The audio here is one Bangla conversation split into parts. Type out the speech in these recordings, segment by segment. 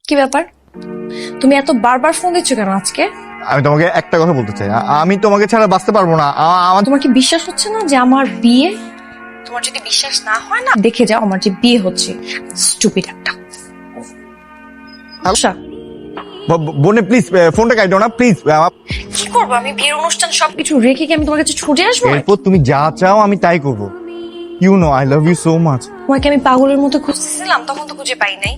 কি ব্যাপার? তুমি এত বারবার ফোন দিচ্ছ কেন আজকে? আমি তোমাকে একটা কথা বলতে চাই, আমি তোমাকে ছাড়া বাঁচতে পারবো না। আমার তোমার কি বিশ্বাস হচ্ছে না যে আমার বিয়ে? তোমার যদি বিশ্বাস না হয় না, দেখে যাও আমার যে বিয়ে হচ্ছে। স্টুপিড একটা। আচ্ছা, বোনে প্লিজ ফোনটা কাটো না প্লিজ। কি করবো আমি? বিয়ের অনুষ্ঠান সবকিছু রেখে কি আমি তোমার কাছে ছুটে আসবো? এরপর তুমি যা চাও আমি তাই করবো। You know I love you so much. তোমাকে আমি পাগলের মতো খুঁজতেছিলাম, তখন তো খুঁজে পাই নাই।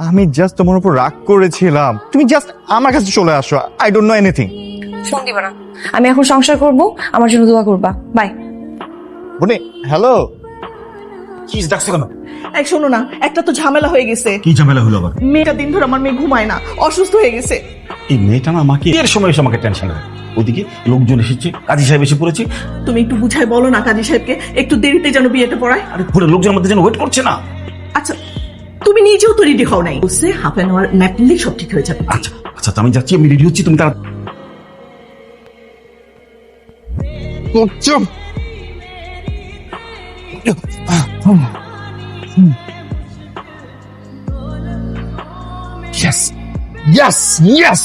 আমি জাস্ট তোমার উপর রাগ করেছিলাম, তুমি জাস্ট আমার কাছে চলে আসো। I don't know anything. Phone দিবা না। আমি এখন সংসার করব, আমার জন্য দোয়া করবা। বাই। বোনে হ্যালো। কি ডাকছো কেন? এক শোনো না, একটা তো ঝামেলা হয়ে গেছে। কি ঝামেলা হলো আবার? মেয়েটা দিন ধরে আমার মেয়ে ঘুমায় না, অসুস্থ হয়ে গেছে। এই মেয়েটা না আমাকে এর সময় এসে আমাকে টেনশন দেয়। ওদিকে লোকজন এসেছে, কাজী সাহেব এসে পড়েছে। তুমি একটু বুঝাই বলো না কাজী সাহেবকে, একটু দেরিতে যেন বিয়েটা পড়ায়। আরে পুরো লোকজন আমাদের জন্য ওয়েট করছে না। আচ্ছা, তুমি নিজেও তো রেডি হও নাই। বলছে হাফ অ্যান আওয়ার ন্যাপ নিলেই সব ঠিক হয়ে যাবে। আচ্ছা আচ্ছা, আমি যাচ্ছি, আমি রেডি হচ্ছি, তুমি তারা চুপ। Yes yes yes.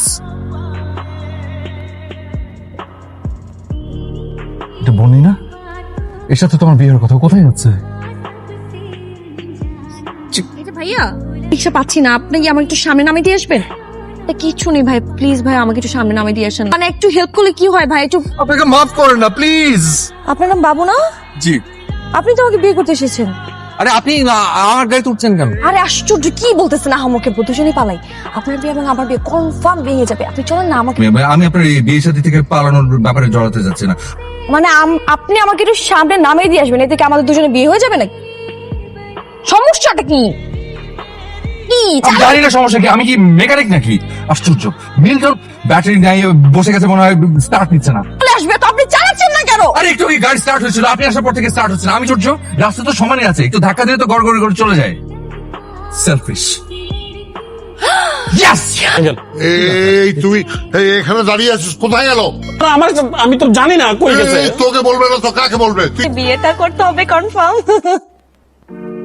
এটা বনি না? এর সাথে তোমার বিয়ের কথা কোথায় যাচ্ছে? ভাইয়া, রিক্সা পাচ্ছি না, আপনি কি আমাকে একটু সামনে নামিয়ে দিয়ে আসবেন? কিচ্ছু নেই ভাই, প্লিজ ভাই আমাকে একটু সামনে নামিয়ে দিয়ে আসেন। মানে একটু হেল্প করলে কি হয় ভাই? একটু আপনাকে মাফ করেন না প্লিজ। আপনার নাম বাবু না? জি। আপনি তো আমাকে বিয়ে করতে এসেছেন। আরে আপনি আমার গাড়িতে উঠছেন কেন? আরে আশ্চর্য, কি বলতেছেন? আহামকে দুজনেই পালাই। আপনার বিয়ে এবং আমার বিয়ে কনফার্ম ভেঙে যাবে। আপনি চলেন না আমাকে। আমি আপনার এই বিয়ে সাথে থেকে পালানোর ব্যাপারে জড়াতে যাচ্ছি না। মানে আপনি আমাকে একটু সামনে নামিয়ে দিয়ে আসবেন, এতে কি আমাদের দুজনে বিয়ে হয়ে যাবে নাকি? সমস্যাটা কি? কি আমি জানি না সমস্যা কি, আমি কি মেকানিক নাকি? আশ্চর্য, মিল্টন ব্যাটারি নাই বসে গেছে মনে হয়, স্টার্ট নিচ্ছে না। চলে আসবে তো, আপনি চালাচ্ছেন না কেন? আরে একটু গাড়ি স্টার্ট হয়েছিল, আপনি আসার পর থেকে স্টার্ট হচ্ছে না। আমি চড়ছ, রাস্তা তো সমানই আছে, একটু ধাক্কা দিলে তো গড় গড়ে করে চলে যায়। সেলফিশ। ইয়েস। এই তুই এখানে দাঁড়িয়ে আছিস, কোথায় গেল? আমি তো জানি না কই গেছে। এই, তোকে বলবে না তো কাকে বলবে? তুই বিয়েটা করতে হবে কনফার্ম।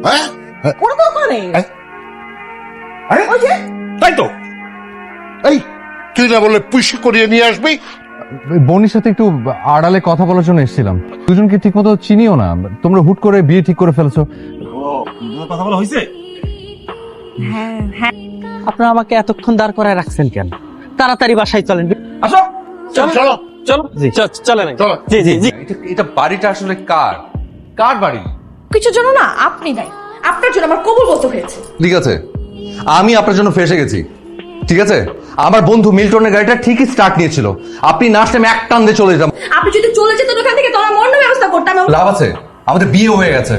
হ্যাঁ করবো ওখানে। তাই তো। এই তুই না বলে পুষি করিয়ে নিয়ে আসবি? বনির সাথে একটু আড়ালে কথা বলার জন্য এসেছিলাম। দুজনকে ঠিক মতো চিনিও না, তোমরা হুট করে বিয়ে ঠিক করে ফেলছো। কথা বলা হয়েছে? আপনারা আমাকে এতক্ষণ দাঁড় করায় রাখছেন কেন? তাড়াতাড়ি বাসায় চলেন। আসো চলো চলো চলেন। চলো। জি জি জি। এটা বাড়িটা আসলে কার? কার বাড়ি? কিছুর জন্য না আপনি নাই, আপনার জন্য আমার কবুল বলতে হয়েছে। ঠিক আছে, আমি আপনার জন্য ফেসে গেছি। ঠিক আছে, আমার বন্ধু মিল্টনের গাড়িটা ঠিকই স্টার্ট নিয়েছিল, আপনি না আসলে আমি এক টান দিয়ে চলে যেতাম। আপনি যদি চলে যেতেন ওখান থেকে, তোমার মরণ ব্যবস্থা করতাম। লাভ আছে, আমাদের বিয়ে হয়ে গেছে।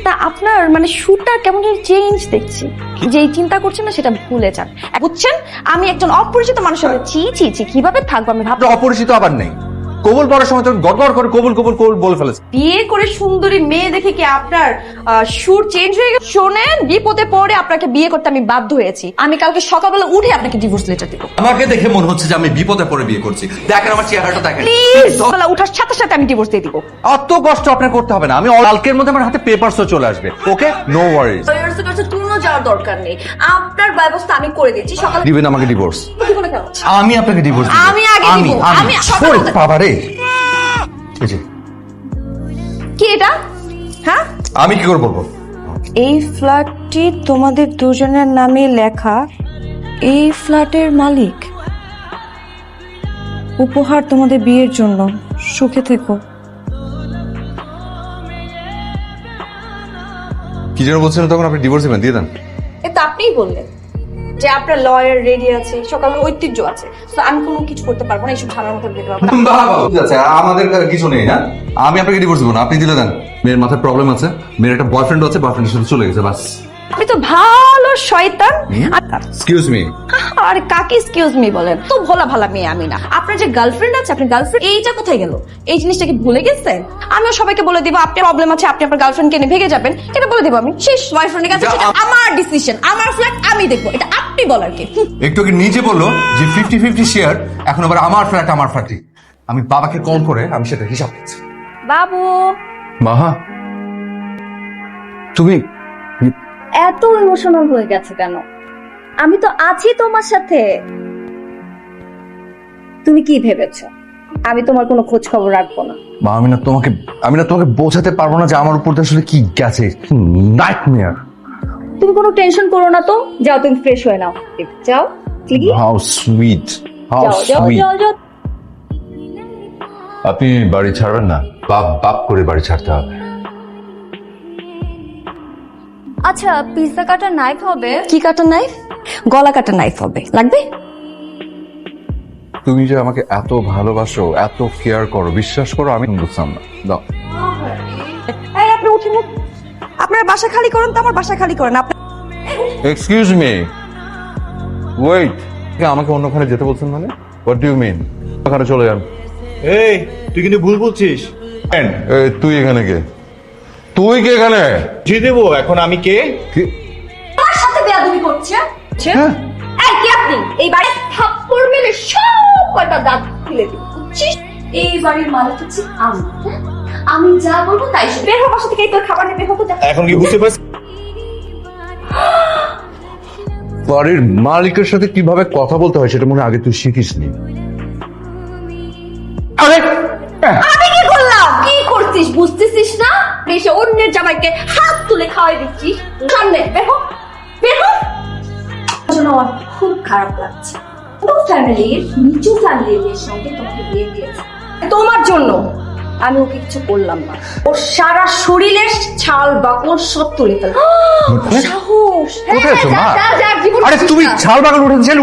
তা আপনার মানে শুটটা কেমন চেঞ্জ দেখছি, যেই চিন্তা করছেন না সেটা ভুলে যান। বুঝছেন, আমি একজন অপরিচিত মানুষের সাথে ছি ছি ছি কিভাবে থাকবো আমি ভাবতে। আপনার অপরিচিত আবার নেই, কবুল পড়ার সময় তো গড়গড় করে কবুল কবুল কবুল বলে ফেলেছে। বিয়ে করে সুন্দরী মেয়ে দেখে কি আপনার সুর চেঞ্জ হয়ে গেছে? শোনেন, বিপদে পড়ে আপনাকে বিয়ে করতে আমি বাধ্য হয়েছি। আমি কালকে সকালবেলা উঠে আপনাকে ডিভোর্স লেটার দিব। আমাকে দেখে মনে হচ্ছে যে আমি বিপদে পড়ে বিয়ে করছি। দেখেন আমার চেহারাটা দেখেন প্লিজ, সকালে উঠার সাথে সাথে আমি ডিভোর্স দিয়ে দিব। অত কষ্ট আপনার করতে হবে না, আমি কালকের মধ্যে আমার হাতে পেপারসও চলে আসবে। ওকে, নো ওয়ারিজ। লয়ার্সের কাছে তুলনা যাওয়ার দরকার নেই, আপনার ব্যবস্থা আমি করে দিচ্ছি। সকালে দিবেন আমাকে ডিভোর্স? দিব না কেন? আমি আপনাকে ডিভোর্স আমি আগে দিব। আমি সকালে- বাবা রে, কি এটা? হ্যাঁ, আমি কি করে বলবো? এই ফ্ল্যাটটি তোমাদের দুজনের নামে লেখা। এই ফ্ল্যাটের মালিক। উপহার তোমাদের বিয়ের জন্য। সুখে থেকো। কি যেন বলছিলেন তখন? আপনি ডিভোর্স দিবেন, দিয়ে দেন। এটা আপনিই বললেন যে আপনার লয়ার রেডি আছে, সকালে ঐতিহ্য আছে, তো আমি কোনো কিছু করতে পারবো না, এইসব ঝামেলার মধ্যে যেতে পারবো না। ঠিক আছে, আমাদের কিছু নেই। হ্যাঁ, আমি আপনাকে ডিভোর্স দিব না, আপনি দিলে দেন। মেয়ের মাথায় প্রবলেম আছে, মেয়ের একটা বয়ফ্রেন্ড আছে, বয়ফ্রেন্ডের সাথে চলে গেছে, বাস। আপনি তো ভালো শয়তান। Excuse me. আরে কাকে এক্সকিউজ মি বলেন? তো ভোলা ভালা মেয়ে আমি না। আপনার যে গার্লফ্রেন্ড আছে, আপনার গার্লফ্রেন্ড এইটা কোথায় গেল? এই জিনিসটা কি ভুলে গেছেন? আমিও সবাইকে বলে দিব আপনার প্রবলেম আছে, আপনি আপনার গার্লফ্রেন্ডকে নিয়ে ভেগে যাবেন, এটা বলে দিব আমি। শেষ, বয়ফ্রেন্ডের কাছে সেটা আমার ডিসিশন, আমার ফ্ল্যাট আমি দেখবো, এটা আপনি বলার কি? একটু কি নিচে বললো যে 50-50 শেয়ার, এখন আবার আমার ফ্ল্যাট আমার ফ্ল্যাটই। আমি বাবাকে কল করে আমি সেটা হিসাব দিচ্ছি। বাবু, মাহা, তুমি এত ইমোশনাল হয়ে গেছে কেন? আমি তো আছি তোমার সাথে। তুমি কি ভেবেছো আমি তোমার কোনো খোঁজ খবর রাখবো না? মা, আমি না তোমাকে বোঝাতে পারবো না যে আমার উপর দিয়ে আসলে কি গেছে। নাইটমেয়ার। তুমি কোনো টেনশন করো না তো, যাও তুমি ফ্রেশ হয়ে নাও, যাও প্লিজ। হাউ সুইট, হাউ যাও যাও সুইট। যাও যাও। আপনি বাড়ি ছাড়বেন না? বাপ করে বাড়ি ছাড়তে হবে। আচ্ছা, পিৎজা কাটার নাইফ হবে? কি কাটার নাইফ? গলা কাটার নাইফ হবে, লাগবে? তুমি যে আমাকে এত ভালোবাসো, এত কেয়ার করো, বিশ্বাস করো আমি বুঝতাম না। দাও। এই আপনি উঠে মুখ, আপনার বাসা খালি করেন তো আমার বাসা খালি করেন আপনি। Excuse me, wait. আমাকে অন্যখানে যেতে বলছেন মানে? What do you mean? ওখানে চলে যান। এই তুই কিন্তু ভুল বলছিস। এই, তুই এখানে কে? তুই কে এখানে? বুঝিয়ে দেবো এখন আমি কে। আমার সাথে বেয়াদবি করছে। হ্যাঁ। এই কি আপনি এই বাড়ির থাপ্পড় মেরে সব কয়টা দাঁত ফেলে দিব, বুঝছিস? এই বাড়ির মালিক হচ্ছে আমি, হ্যাঁ? আমি যা বলবো তাই শুনবি। বের হ বাসা থেকে, এই তোর খাবার নিয়ে বের হতে যা। এখন কি বুঝতে পারছিস? বাড়ির মালিকের সাথে কিভাবে কথা বলতে হয় সেটা মনে হয় আগে তুই শিখিসনি। আরে আমি কি করলাম? কি করছিস বুঝতেছিস না? এসে অন্যের জামাইকে হাত তুলে খাওয়াই দিচ্ছিস। সামনে বের হ, বের হ। জন্য আমার খুব খারাপ লাগছে। পুরো ফ্যামিলির নিচু ফ্যামিলির সঙ্গে তোমাকে বিয়ে দিয়েছে তোমার জন্য। আমি ওকে কিছু করলাম না, ওর সারা শরীরের ছাল বাকল সব তুলে ফেল। সাহস! কোথায় আছো, মা? যা, যা, জীবন আরে বাঁচিস তুমি না। ছাল বাগান উঠেছেন।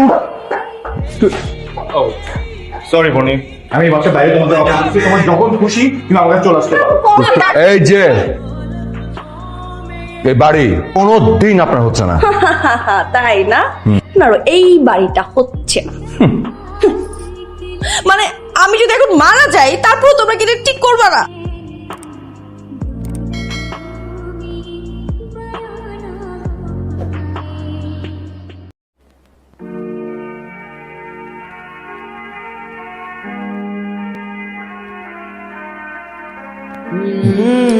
সরি বনি, আমি বাসা বাইরে তোমাদের অফিসে, তোমার যখন খুশি তুমি আমার কাছে চলে আসতে পারো। এই যে এই বাড়ি কোনোদিন আপনার হচ্ছে না। তাই না? না, এই বাড়িটা হচ্ছে না। মানে আমি যদি এখন মারা যাই তারপর তোমরা কি ঠিক করবা না?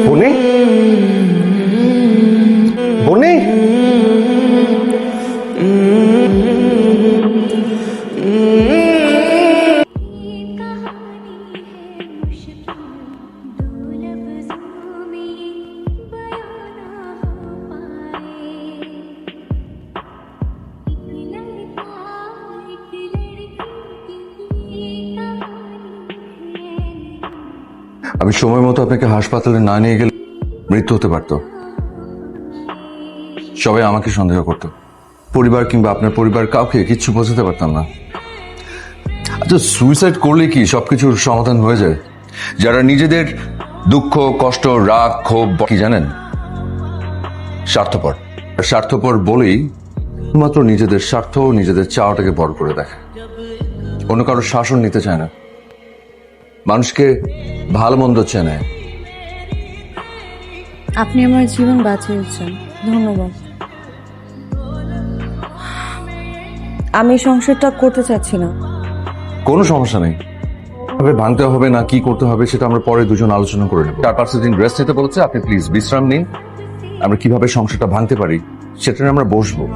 বনি, বনি, আমি সময় মতো আপনাকে হাসপাতালে না নিয়ে গেলে মৃত্যু হতে পারত। সবাই আমাকে সন্দেহ করত, পরিবার কিংবা আপনার পরিবার কাউকে কিচ্ছু বোঝাতে পারতাম না। আচ্ছা, সুইসাইড করলে কি সবকিছুর সমাধান হয়ে যায়? যারা নিজেদের দুঃখ, কষ্ট, রাগ, ক্ষোভ কি জানেন? স্বার্থপর। স্বার্থপর বলেই মাত্র নিজেদের স্বার্থ, নিজেদের চাওয়াটাকে বড় করে দেখে। অন্য কারো শাসন নিতে চায় না, মানুষকে ভালো মন্দ চেনে। আপনি আমার জীবন বাঁচিয়েছেন, ধন্যবাদ। আমি সংসারটা করতে চাচ্ছি না। কোনো সমস্যা নেই, তবে ভাঙতে হবে না কি করতে হবে সেটা আমরা পরে দুজন আলোচনা করে নেব। 4-5 দিন রেস্ট নিতে বলেছে, আপনি প্লিজ বিশ্রাম নিন। আমরা কিভাবে সংসারটা ভাঙতে পারি সেটা নিয়ে আমরা বসবো।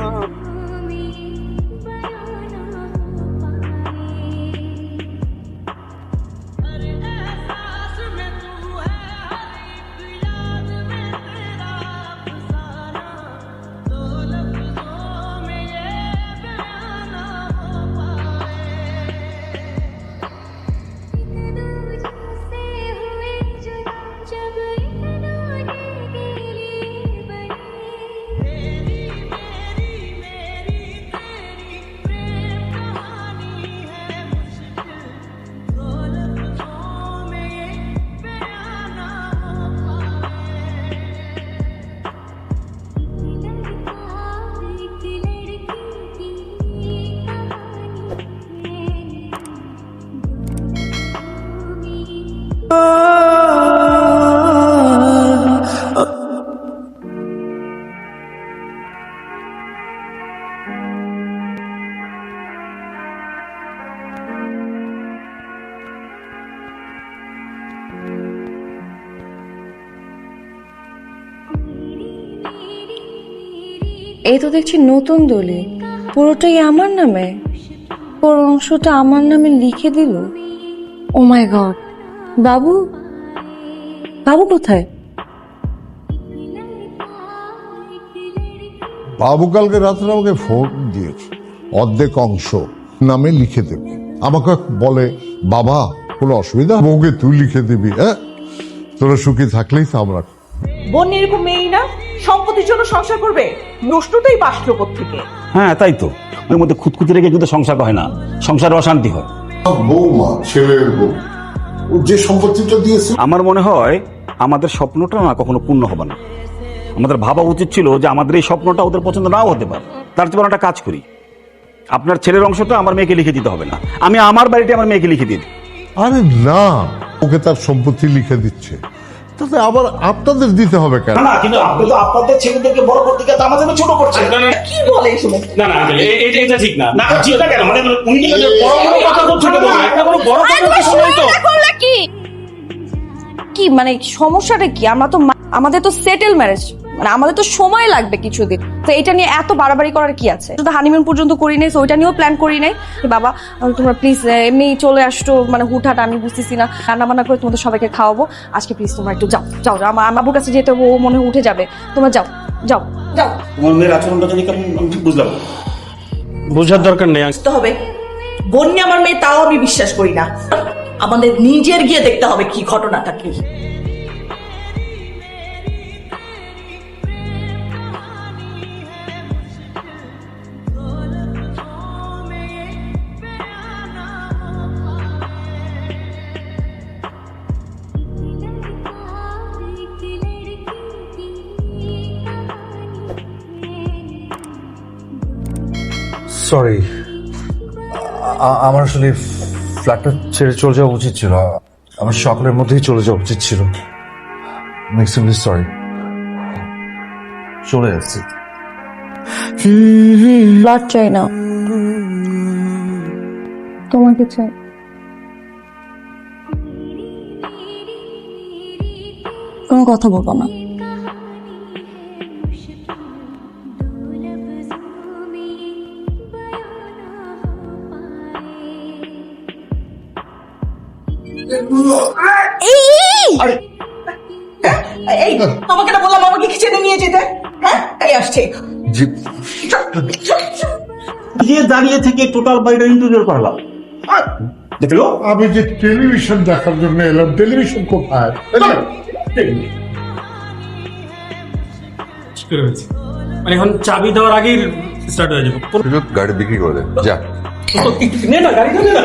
এই তো দেখছি নতুন দলি, পুরোটাই আমার নামে, পুরো অংশটা আমার নামে লিখে দিল। ও মাই গড, বাবু, বাবু কোথায়? বাবু কালকে রাত্রে আমাকে ফোন দিয়েছে, অর্ধেক অংশ নামে লিখে দেবে। আমাকে বলে, বাবা কোনো অসুবিধা, বউকে তুই লিখে দিবি, হ্যাঁ তোরা সুখী থাকলেই তো আমরা। বোন এরকম মেয়ে না, সম্পত্তির জন্য সংসার করবে, নষ্টটাই বাসলো থেকে। হ্যাঁ তাই তো, ওর মধ্যে খুঁতখুঁতি রেখে কিন্তু সংসার হয় না, সংসারে অশান্তি হয়। বৌমা, ছেলের বউ, ও যে সম্পত্তিটা দিয়েছে, আমার মনে হয় আমাদের স্বপ্নটা না কখনো পূর্ণ হবে না। আমাদের ভাবা উচিত ছিল যে আমাদের এই স্বপ্নটা ওদের পছন্দ নাও হতে পারে, তার চেয়ে বরং একটা কাজ করি, আপনার ছেলের অংশটা আমার মেয়েকে লিখে দিতে হবে না, আমি আমার বাড়িতে আমার মেয়েকে লিখে দিই। আরে না, ওকে তার সম্পত্তি লিখে দিচ্ছে, তাতে আবার আপনাদের দিতে হবে কেন? না কিন্তু আপনি তো আপনাদের ছেলেদেরকে বড় করতে গিয়ে আমাদের ছোট করছেন। কি বলে এসব? না না এটা ঠিক না। না ঠিক না কেন, মানে উনি বড় বড় কথা বলছেন, একটা বড় বড় কথা শুনুন তো। করলে কি মানে সমস্যাটা কি? আমাদের তো সেটেল ম্যারেজ, মানে আমাদের তো সময় লাগবে কিছুদিন, তো এটা নিয়ে এত বাড়াবাড়ি করার কি আছে? শুধু হানিমুন পর্যন্ত করি নাই, ওইটা নিয়েও প্ল্যান করি নাই। বাবা তোমরা প্লিজ এমনি চলে আসতো, মানে হুটহাট আমি বুঝতেছি না, রান্না বান্না করে তোমাদের সবাইকে খাওয়াবো আজকে, প্লিজ তোমরা একটু যাও যাও, আমার আব্বুর কাছে যেতে ও মনে হয় উঠে যাবে, তোমরা যাও যাও যাও। তোমার মেয়ের আচরণটা জানি কেমন আমি ঠিক বুঝলাম। বোঝার দরকার নেই। বুঝতে হবে বোন নিয়ে আমার মেয়ে, তাও আমি বিশ্বাস করি না। আমাদের নিজের গিয়ে দেখতে হবে কি ঘটনাটা কি। সরি, আমার আসলে ফ্ল্যাটটা ছেড়ে চলে যাওয়া উচিত ছিল, আমার সকালের মধ্যেই চলে যাওয়া উচিত ছিল। এক্সট্রিমলি সরি, চলে যাচ্ছি। ব্লাড চাই না, তোমাকে চাই। কোনো কথা বলবো না। এই তোমাকে না বললাম আমাকে কিচেনে নিয়ে যেতে? হ্যাঁ এই আসছে। জি, গিয়ে দাঁড়িয়ে থেকে টোটাল বাড়িটা ইন্টেরিয়র করলাম, দেখলো? আমি যে টেলিভিশন দেখার জন্য এলাম, টেলিভিশন কোথায়? মানে এখন চাবি দেওয়ার আগেই স্টার্ট হয়ে যাবে। গাড়ি বিক্রি করে দে, যা। নে না, গাড়ি না